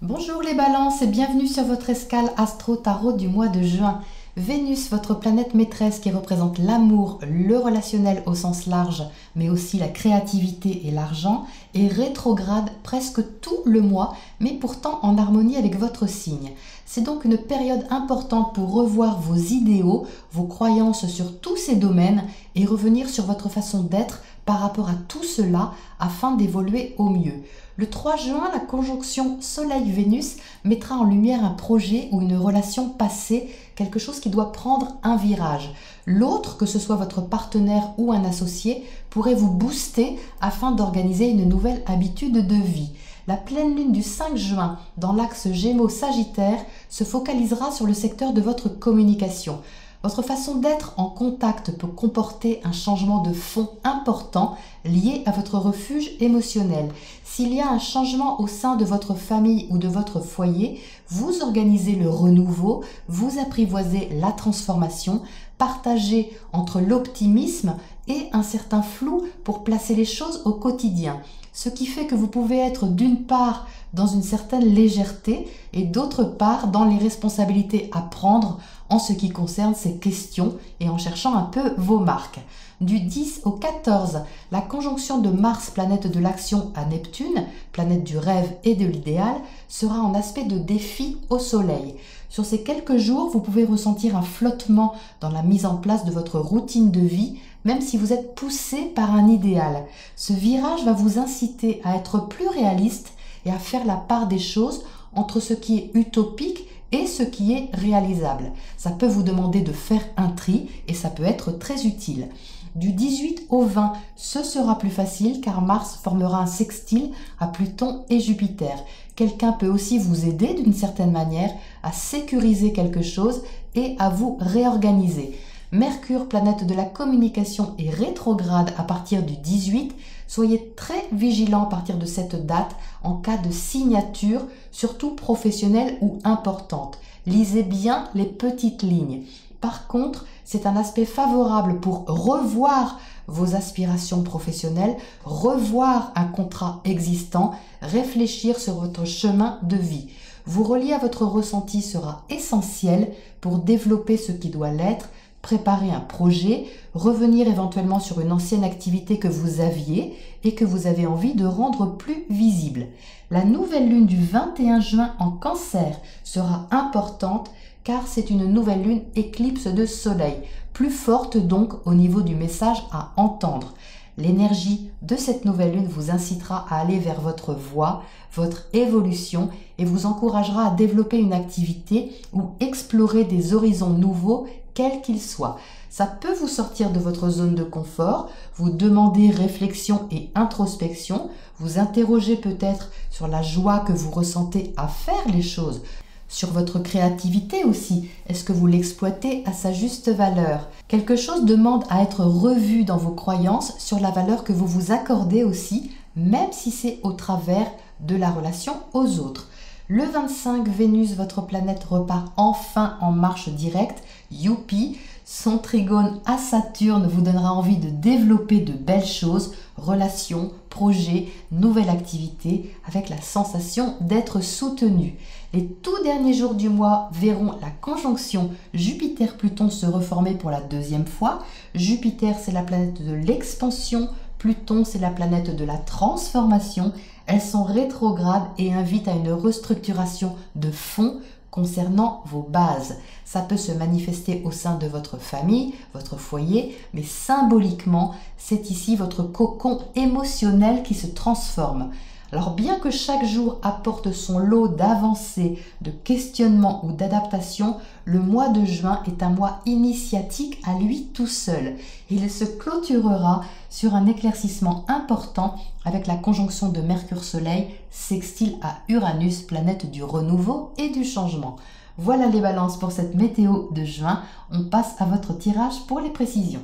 Bonjour les balances et bienvenue sur votre escale astro-tarot du mois de juin. Vénus, votre planète maîtresse qui représente l'amour, le relationnel au sens large, mais aussi la créativité et l'argent, est rétrograde presque tout le mois, mais pourtant en harmonie avec votre signe. C'est donc une période importante pour revoir vos idéaux, vos croyances sur tous ces domaines et revenir sur votre façon d'être par rapport à tout cela afin d'évoluer au mieux. Le 3 juin, la conjonction Soleil-Vénus mettra en lumière un projet ou une relation passée, quelque chose qui doit prendre un virage. L'autre, que ce soit votre partenaire ou un associé, pourrait vous booster afin d'organiser une nouvelle habitude de vie. La pleine lune du 5 juin, dans l'axe Gémeaux-Sagittaire, se focalisera sur le secteur de votre communication. Votre façon d'être en contact peut comporter un changement de fond important lié à votre refuge émotionnel. S'il y a un changement au sein de votre famille ou de votre foyer, vous organisez le renouveau, vous apprivoisez la transformation, partagez entre l'optimisme et un certain flou pour placer les choses au quotidien. Ce qui fait que vous pouvez être d'une part dans une certaine légèreté et d'autre part dans les responsabilités à prendre en ce qui concerne ces questions et en cherchant un peu vos marques. Du 10 au 14, la conjonction de Mars, planète de l'action, à Neptune, planète du rêve et de l'idéal, sera en aspect de défi au Soleil. Sur ces quelques jours, vous pouvez ressentir un flottement dans la mise en place de votre routine de vie, même si vous êtes poussé par un idéal. Ce virage va vous inciter à être plus réaliste et à faire la part des choses entre ce qui est utopique et ce qui est réalisable. Ça peut vous demander de faire un tri et ça peut être très utile. Du 18 au 20, ce sera plus facile car Mars formera un sextile à Pluton et Jupiter. Quelqu'un peut aussi vous aider d'une certaine manière à sécuriser quelque chose et à vous réorganiser. Mercure, planète de la communication, est rétrograde à partir du 18. Soyez très vigilants à partir de cette date en cas de signature, surtout professionnelle ou importante. Lisez bien les petites lignes. Par contre, c'est un aspect favorable pour revoir vos aspirations professionnelles, revoir un contrat existant, réfléchir sur votre chemin de vie. Vous relier à votre ressenti sera essentiel pour développer ce qui doit l'être, préparer un projet, revenir éventuellement sur une ancienne activité que vous aviez et que vous avez envie de rendre plus visible. La nouvelle lune du 21 juin en Cancer sera importante car c'est une nouvelle lune éclipse de soleil, plus forte donc au niveau du message à entendre. L'énergie de cette nouvelle lune vous incitera à aller vers votre voie, votre évolution et vous encouragera à développer une activité ou explorer des horizons nouveaux, quels qu'ils soient. Ça peut vous sortir de votre zone de confort, vous demander réflexion et introspection, vous interroger peut-être sur la joie que vous ressentez à faire les choses, sur votre créativité aussi. Est-ce que vous l'exploitez à sa juste valeur? Quelque chose demande à être revu dans vos croyances sur la valeur que vous vous accordez aussi, même si c'est au travers de la relation aux autres. Le 25, Vénus, votre planète, repart enfin en marche directe. Youpi! Son trigone à Saturne vous donnera envie de développer de belles choses, relations, projets, nouvelles activités, avec la sensation d'être soutenu. Les tout derniers jours du mois verront la conjonction Jupiter-Pluton se reformer pour la deuxième fois. Jupiter, c'est la planète de l'expansion. Pluton, c'est la planète de la transformation. Elles sont rétrogrades et invitent à une restructuration de fond concernant vos bases. Ça peut se manifester au sein de votre famille, votre foyer, mais symboliquement, c'est ici votre cocon émotionnel qui se transforme. Alors bien que chaque jour apporte son lot d'avancées, de questionnements ou d'adaptations, le mois de juin est un mois initiatique à lui tout seul. Il se clôturera sur un éclaircissement important avec la conjonction de Mercure-Soleil, sextile à Uranus, planète du renouveau et du changement. Voilà les balances pour cette météo de juin. On passe à votre tirage pour les précisions.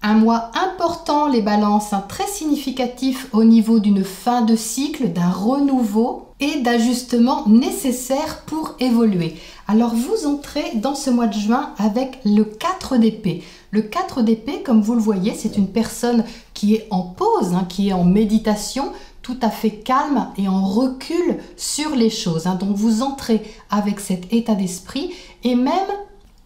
Un mois important, les balances, très significatif au niveau d'une fin de cycle, d'un renouveau et d'ajustements nécessaires pour évoluer. Alors vous entrez dans ce mois de juin avec le 4 d'épée. Le 4 d'épée, comme vous le voyez, c'est une personne qui est en pause, qui est en méditation, tout à fait calme et en recul sur les choses. Donc vous entrez avec cet état d'esprit et même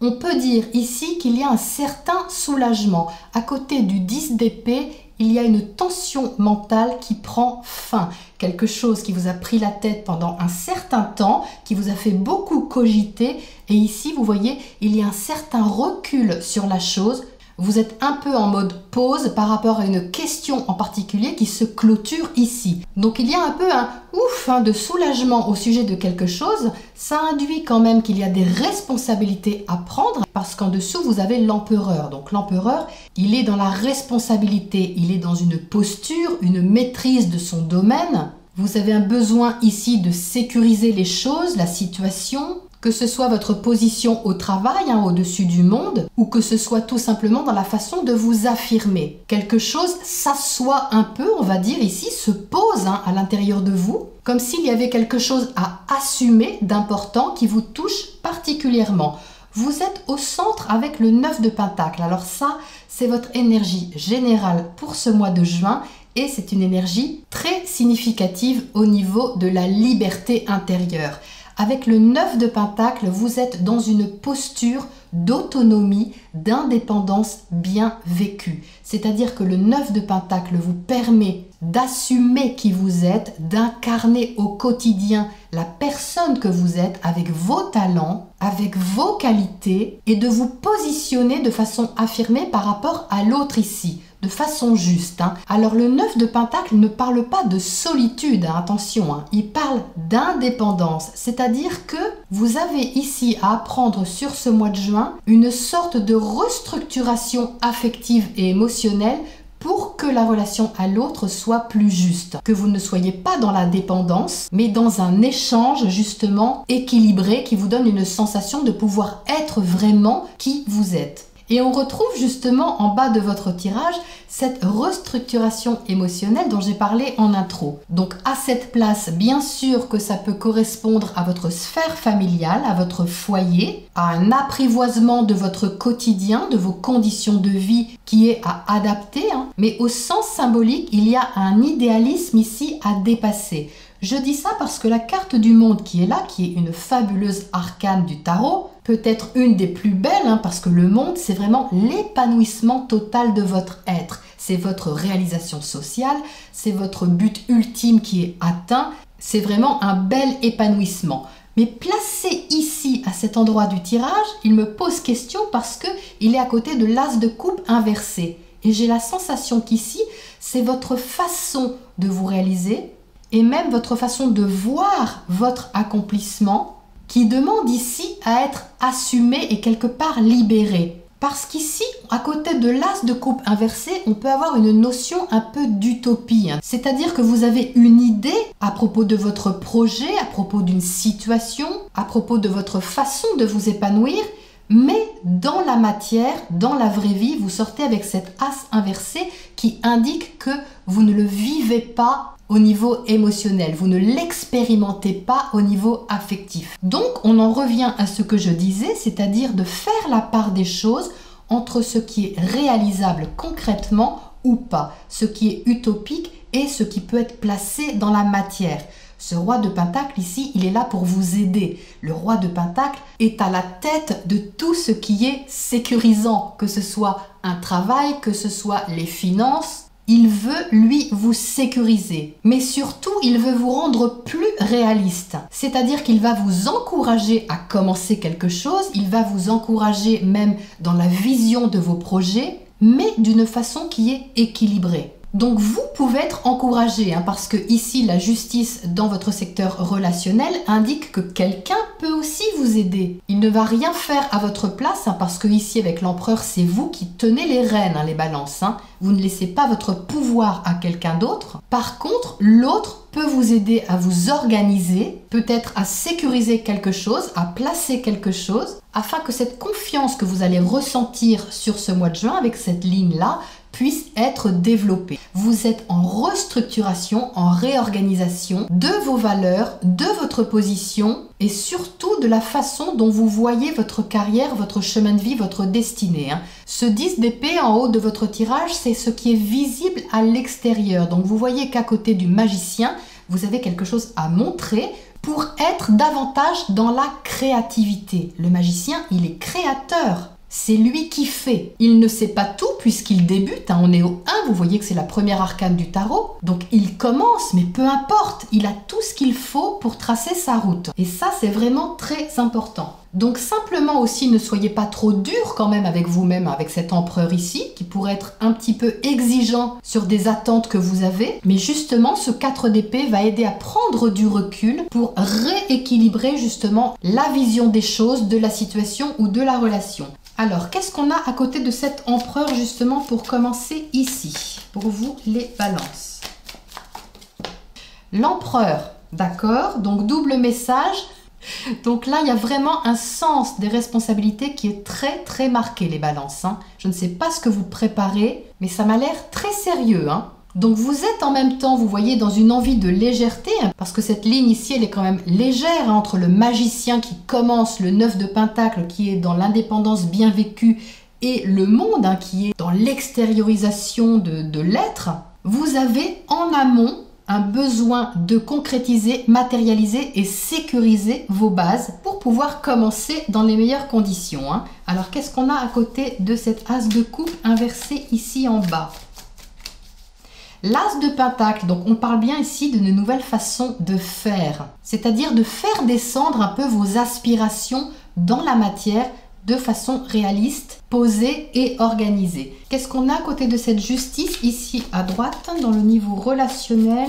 on peut dire ici qu'il y a un certain soulagement. À côté du 10 d'épée, il y a une tension mentale qui prend fin. Quelque chose qui vous a pris la tête pendant un certain temps, qui vous a fait beaucoup cogiter. Et ici, vous voyez, il y a un certain recul sur la chose. Vous êtes un peu en mode pause par rapport à une question en particulier qui se clôture ici. Donc il y a un peu un ouf de soulagement au sujet de quelque chose. Ça induit quand même qu'il y a des responsabilités à prendre parce qu'en dessous vous avez l'empereur. Donc l'empereur, il est dans la responsabilité, il est dans une posture, une maîtrise de son domaine. Vous avez un besoin ici de sécuriser les choses, la situation, que ce soit votre position au travail, au-dessus du monde, ou que ce soit tout simplement dans la façon de vous affirmer. Quelque chose s'assoit un peu, on va dire ici, se pose à l'intérieur de vous, comme s'il y avait quelque chose à assumer d'important qui vous touche particulièrement. Vous êtes au centre avec le 9 de Pentacle. Alors ça, c'est votre énergie générale pour ce mois de juin. Et c'est une énergie très significative au niveau de la liberté intérieure. Avec le 9 de Pentacle, vous êtes dans une posture d'autonomie, d'indépendance bien vécue. C'est-à-dire que le 9 de Pentacle vous permet d'assumer qui vous êtes, d'incarner au quotidien la personne que vous êtes avec vos talents, avec vos qualités et de vous positionner de façon affirmée par rapport à l'autre ici, de façon juste. Alors le 9 de Pentacle ne parle pas de solitude, attention, il parle d'indépendance, c'est-à-dire que vous avez ici à apprendre sur ce mois de juin une sorte de restructuration affective et émotionnelle pour que la relation à l'autre soit plus juste, que vous ne soyez pas dans la dépendance, mais dans un échange justement équilibré qui vous donne une sensation de pouvoir être vraiment qui vous êtes. Et on retrouve justement en bas de votre tirage cette restructuration émotionnelle dont j'ai parlé en intro. Donc à cette place, bien sûr que ça peut correspondre à votre sphère familiale, à votre foyer, à un apprivoisement de votre quotidien, de vos conditions de vie qui est à adapter, mais au sens symbolique, il y a un idéalisme ici à dépasser. Je dis ça parce que la carte du monde qui est là, qui est une fabuleuse arcane du tarot, peut être une des plus belles, parce que le monde, c'est vraiment l'épanouissement total de votre être. C'est votre réalisation sociale, c'est votre but ultime qui est atteint, c'est vraiment un bel épanouissement. Mais placé ici, à cet endroit du tirage, il me pose question parce qu'il est à côté de l'as de coupe inversé. Et j'ai la sensation qu'ici, c'est votre façon de vous réaliser, et même votre façon de voir votre accomplissement qui demande ici à être assumé et quelque part libéré. Parce qu'ici, à côté de l'as de coupe inversé, on peut avoir une notion un peu d'utopie. C'est-à-dire que vous avez une idée à propos de votre projet, à propos d'une situation, à propos de votre façon de vous épanouir, mais dans la matière, dans la vraie vie, vous sortez avec cet as inversé qui indique que vous ne le vivez pas au niveau émotionnel, vous ne l'expérimentez pas au niveau affectif. Donc on en revient à ce que je disais, c'est-à-dire de faire la part des choses entre ce qui est réalisable concrètement ou pas, ce qui est utopique et ce qui peut être placé dans la matière. Ce roi de Pentacle ici, il est là pour vous aider. Le roi de Pentacle est à la tête de tout ce qui est sécurisant, que ce soit un travail, que ce soit les finances. Il veut, lui, vous sécuriser. Mais surtout, il veut vous rendre plus réaliste. C'est-à-dire qu'il va vous encourager à commencer quelque chose, il va vous encourager même dans la vision de vos projets, mais d'une façon qui est équilibrée. Donc vous pouvez être encouragé, parce que ici la justice dans votre secteur relationnel indique que quelqu'un peut aussi vous aider. Il ne va rien faire à votre place, parce que ici avec l'empereur c'est vous qui tenez les rênes, les balances. Vous ne laissez pas votre pouvoir à quelqu'un d'autre. Par contre, l'autre peut vous aider à vous organiser, peut-être à sécuriser quelque chose, à placer quelque chose, afin que cette confiance que vous allez ressentir sur ce mois de juin avec cette ligne-là puisse être développée. Vous êtes en restructuration, en réorganisation de vos valeurs, de votre position et surtout de la façon dont vous voyez votre carrière, votre chemin de vie, votre destinée. Ce 10 d'épée en haut de votre tirage, c'est ce qui est visible à l'extérieur. Donc vous voyez qu'à côté du magicien, vous avez quelque chose à montrer pour être davantage dans la créativité. Le magicien, il est créateur. C'est lui qui fait. Il ne sait pas tout puisqu'il débute. On est au 1, vous voyez que c'est la première arcane du tarot. Donc il commence, mais peu importe. Il a tout ce qu'il faut pour tracer sa route. Et ça, c'est vraiment très important. Donc simplement aussi, ne soyez pas trop dur quand même avec vous-même, avec cet empereur ici, qui pourrait être un petit peu exigeant sur des attentes que vous avez. Mais justement, ce 4 d'épée va aider à prendre du recul pour rééquilibrer justement la vision des choses, de la situation ou de la relation. Alors, qu'est-ce qu'on a à côté de cet empereur justement pour commencer ici? Pour vous, les balances. L'empereur, d'accord? Donc, double message. Donc là, il y a vraiment un sens des responsabilités qui est très marqué, les balances. Je ne sais pas ce que vous préparez, mais ça m'a l'air très sérieux. Donc vous êtes en même temps, vous voyez, dans une envie de légèreté, parce que cette ligne ici, elle est quand même légère, entre le magicien qui commence, le 9 de Pentacle qui est dans l'indépendance bien vécue, et le monde qui est dans l'extériorisation de l'être. Vous avez en amont un besoin de concrétiser, matérialiser et sécuriser vos bases pour pouvoir commencer dans les meilleures conditions. Alors qu'est-ce qu'on a à côté de cet as de coupe inversé ici en bas? L'as de Pentacle, donc on parle bien ici d'une nouvelle façon de faire, c'est-à-dire de faire descendre un peu vos aspirations dans la matière de façon réaliste, posée et organisée. Qu'est-ce qu'on a à côté de cette justice ici à droite dans le niveau relationnel?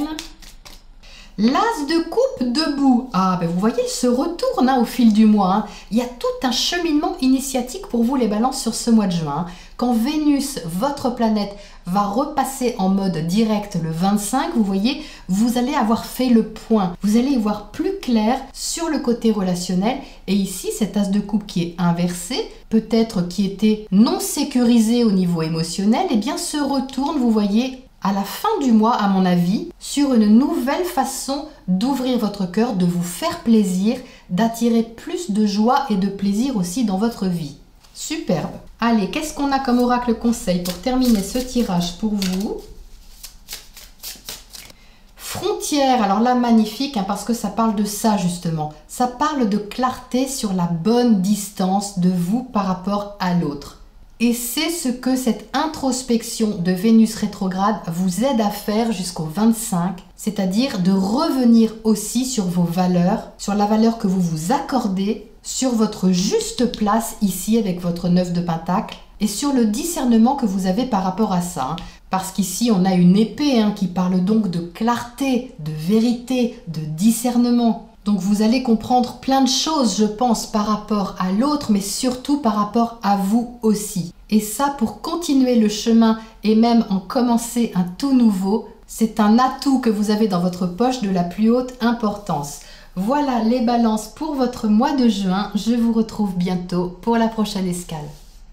L'as de coupe debout. Ah, ben vous voyez, il se retourne au fil du mois. Il y a tout un cheminement initiatique pour vous les balances sur ce mois de juin. Quand Vénus, votre planète, va repasser en mode direct le 25, vous voyez, vous allez avoir fait le point. Vous allez y voir plus clair sur le côté relationnel. Et ici, cet as de coupe qui est inversé, peut-être qui était non sécurisé au niveau émotionnel, eh bien se retourne, vous voyez, à la fin du mois, à mon avis, sur une nouvelle façon d'ouvrir votre cœur, de vous faire plaisir, d'attirer plus de joie et de plaisir aussi dans votre vie. Superbe. Allez, qu'est-ce qu'on a comme oracle conseil pour terminer ce tirage pour vous? Frontière, alors là, magnifique, parce que ça parle de ça justement. Ça parle de clarté sur la bonne distance de vous par rapport à l'autre. Et c'est ce que cette introspection de Vénus rétrograde vous aide à faire jusqu'au 25, c'est-à-dire de revenir aussi sur vos valeurs, sur la valeur que vous vous accordez, sur votre juste place ici avec votre 9 de Pentacle et sur le discernement que vous avez par rapport à ça. Parce qu'ici, on a une épée qui parle donc de clarté, de vérité, de discernement. Donc vous allez comprendre plein de choses, je pense, par rapport à l'autre, mais surtout par rapport à vous aussi. Et ça, pour continuer le chemin et même en commencer un tout nouveau, c'est un atout que vous avez dans votre poche de la plus haute importance. Voilà les balances pour votre mois de juin. Je vous retrouve bientôt pour la prochaine escale.